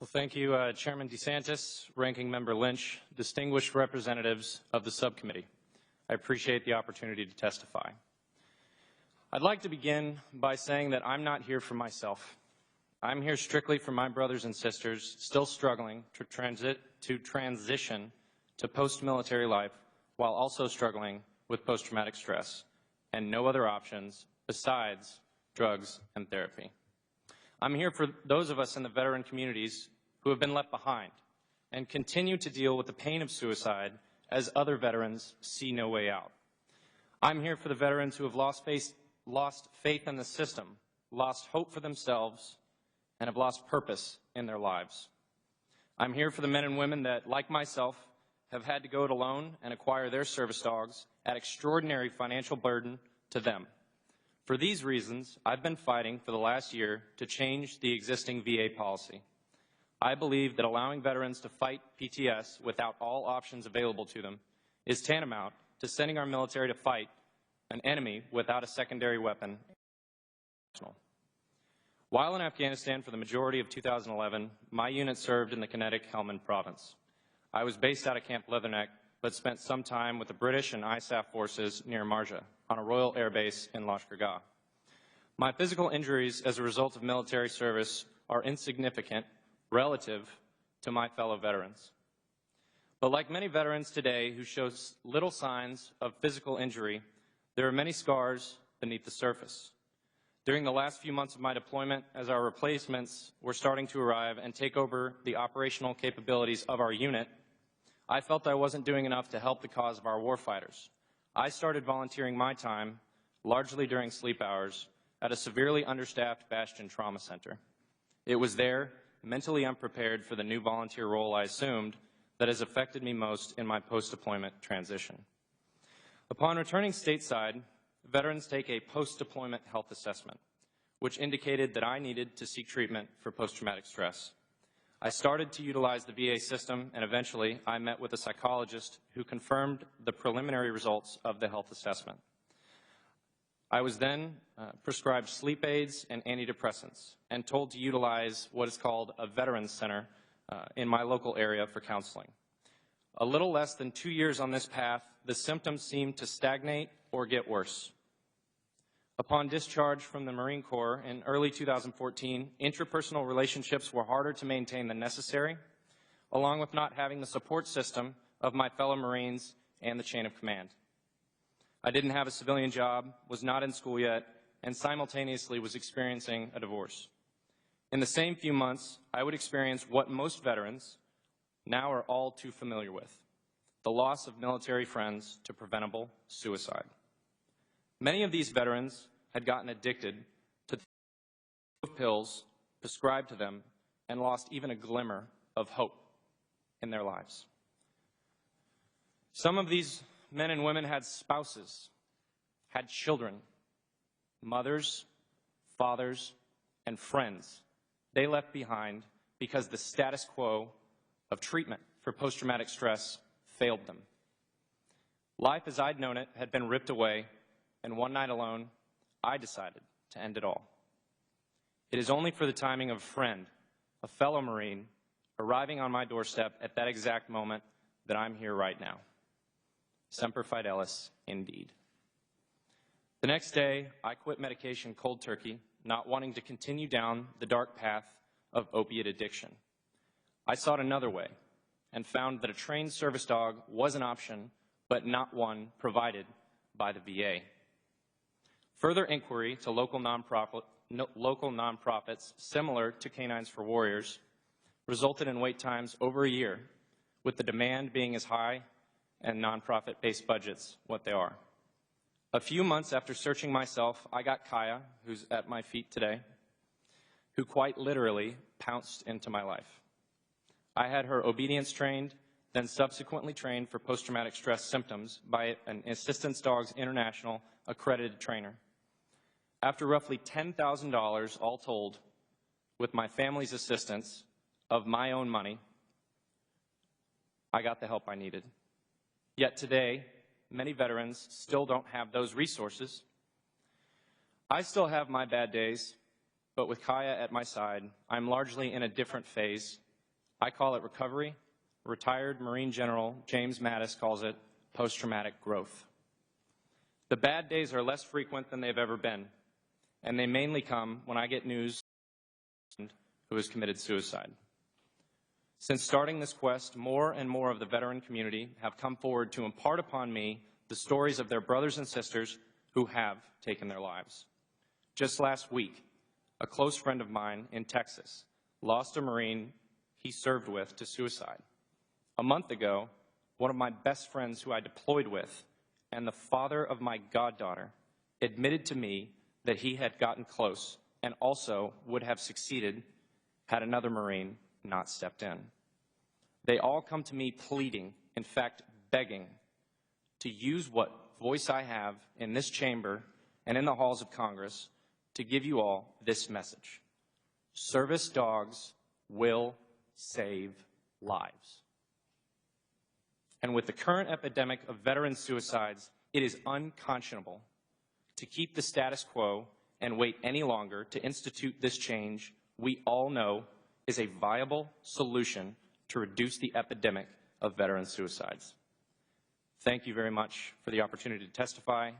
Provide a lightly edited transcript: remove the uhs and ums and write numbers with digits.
Well, thank you, Chairman DeSantis, Ranking Member Lynch, distinguished representatives of the subcommittee. I appreciate the opportunity to testify. I'd like to begin by saying that I'm not here for myself. I'm here strictly for my brothers and sisters still struggling to transition to post-military life while also struggling with post-traumatic stress and no other options besides drugs and therapy. I'm here for those of us in the veteran communities who have been left behind and continue to deal with the pain of suicide as other veterans see no way out. I'm here for the veterans who have lost faith in the system, lost hope for themselves, and have lost purpose in their lives. I'm here for the men and women that, like myself, have had to go it alone and acquire their service dogs at extraordinary financial burden to them. For these reasons, I've been fighting for the last year to change the existing VA policy. I believe that allowing veterans to fight PTS without all options available to them is tantamount to sending our military to fight an enemy without a secondary weapon. While in Afghanistan for the majority of 2011, my unit served in the Kinetic Helmand province. I was based out of Camp Leatherneck, but spent some time with the British and ISAF forces near Marja on a Royal Air Base in Lashkar Gah. My physical injuries as a result of military service are insignificant relative to my fellow veterans. But like many veterans today who show little signs of physical injury, there are many scars beneath the surface. During the last few months of my deployment, as our replacements were starting to arrive and take over the operational capabilities of our unit, I felt I wasn't doing enough to help the cause of our warfighters. I started volunteering my time, largely during sleep hours, at a severely understaffed Bastion Trauma Center. It was there, mentally unprepared for the new volunteer role I assumed, that has affected me most in my post-deployment transition. Upon returning stateside, veterans take a post-deployment health assessment, which indicated that I needed to seek treatment for post-traumatic stress. I started to utilize the VA system, and eventually I met with a psychologist who confirmed the preliminary results of the health assessment. I was then prescribed sleep aids and antidepressants and told to utilize what is called a veterans center in my local area for counseling. A little less than 2 years on this path, the symptoms seemed to stagnate or get worse. Upon discharge from the Marine Corps in early 2014, interpersonal relationships were harder to maintain than necessary, along with not having the support system of my fellow Marines and the chain of command. I didn't have a civilian job, was not in school yet, and simultaneously was experiencing a divorce. In the same few months, I would experience what most veterans now are all too familiar with: the loss of military friends to preventable suicide. Many of these veterans had gotten addicted to pills prescribed to them and lost even a glimmer of hope in their lives. Some of these men and women had spouses, had children, mothers, fathers, and friends they left behind because the status quo of treatment for post-traumatic stress failed them. Life as I'd known it had been ripped away, and one night alone, I decided to end it all. It is only for the timing of a friend, a fellow Marine, arriving on my doorstep at that exact moment that I'm here right now. Semper Fidelis, indeed. The next day, I quit medication cold turkey, not wanting to continue down the dark path of opiate addiction. I sought another way and found that a trained service dog was an option, but not one provided by the VA. Further inquiry to local nonprofits similar to Canines for Warriors resulted in wait times over a year, with the demand being as high and nonprofit-based budgets what they are. A few months after searching myself, I got Kaya, who's at my feet today, who quite literally pounced into my life. I had her obedience trained, then subsequently trained for post-traumatic stress symptoms by an Assistance Dogs International accredited trainer. After roughly $10,000 all told, with my family's assistance of my own money, I got the help I needed. Yet today, many veterans still don't have those resources. I still have my bad days, but with Kaya at my side, I'm largely in a different phase I call it recovery. Retired Marine General James Mattis calls it post-traumatic growth. The bad days are less frequent than they've ever been, and they mainly come when I get news who has committed suicide. Since starting this quest, more and more of the veteran community have come forward to impart upon me the stories of their brothers and sisters who have taken their lives. Just last week, a close friend of mine in Texas lost a Marine he served with to suicide. A month ago, one of my best friends who I deployed with and the father of my goddaughter admitted to me that he had gotten close and also would have succeeded had another Marine not stepped in. They all come to me pleading, in fact, begging, to use what voice I have in this chamber and in the halls of Congress to give you all this message. Service dogs will save lives. And with the current epidemic of veteran suicides, it is unconscionable to keep the status quo and wait any longer to institute this change we all know is a viable solution to reduce the epidemic of veteran suicides. Thank you very much for the opportunity to testify.